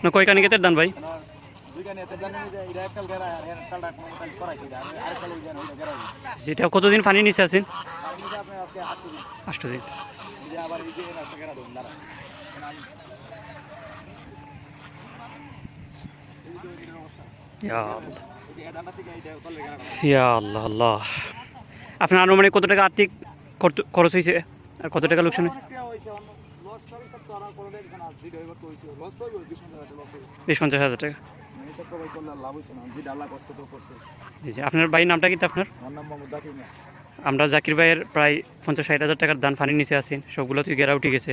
না কয়খানি ক্ষেতের ধান ভাই? যেটা কতদিন পানি নিচে আছেন? 8 দিন। ইয়া আল্লাহ আল্লাহ। আপনার আনুমানিক কত টাকা আর্থিক খরচ হয়েছে আর কত টাকা লোকসান? 20-50 হাজার টাকা। আপনার ভাইয়ের নামটা কিন্তু আপনার? আমরা জাকির ভাইয়ের প্রায় 50-60 হাজার টাকার ধান পানির নিচে আছেন, সবগুলো তুই গেরা উঠে গেছে।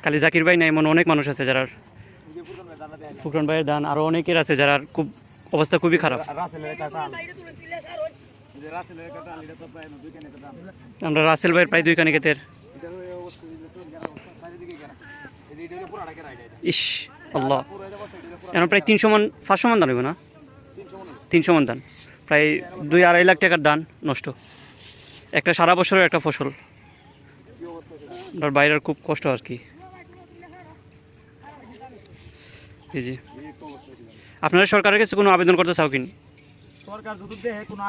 খালি জাকির ভাই নাই, এমন অনেক মানুষ আছে যারা, ফুকরান ভাইয়ের ধান আরও অনেকের আছে যারা খুব অবস্থা খুবই খারাপ। আমরা রাসেল ভাইয়ের প্রায় 2 কানি ক্ষেতের। ইস আল্লাহ, এখন প্রায় 300 মন 500 মন ধান হইব না? 300 মন ধান, প্রায় 2-2.5 লাখ টাকার ধান নষ্ট। একটা সারা বছরের একটা ফসল। বাইরের খুব কষ্ট আর কি। জি, আপনারা সরকারের কাছে কোনো আবেদন করতে চাও কিনা? সরকার যদি দেখে কোনো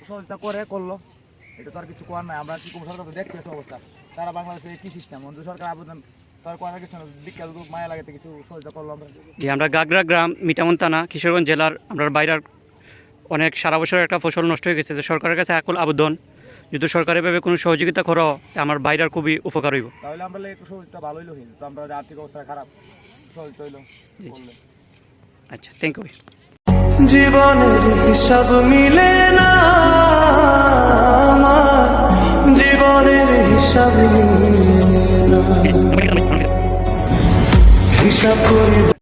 সহযোগিতা করে করলো, এটা তো আর কিছু করার নাই। আমরা কি কোনো সরকার দেখতে পাচ্ছি অবস্থা, তারা বাংলাদেশে কি সিস্টেম, সরকার আবেদন তার করার কিছু দীক্ষা মায়া লাগাতে কিছু সহযোগিতা করলো। আমরা গাগরা গ্রাম, মিঠামন থানা, কিশোরগঞ্জ জেলার আমরা বাইরের অনেক সারা বছরের একটা ফসল নষ্ট হয়ে গেছে। সরকারের কাছে এখন আবেদন, যদি সরকারিভাবে কোনো সহযোগিতা করো আমার বাইরের খুবই উপকার হইব। তাহলে আমরা একটু সহযোগিতা ভালো হইলো, তো আমরা আর্থিক অবস্থা খারাপ, সহযোগিতা হইলো। আচ্ছা, থ্যাংক ইউ। জীবনের হিসাব মিলে না, আমার জীবনের হিসাব মিলে না, হিসাব করে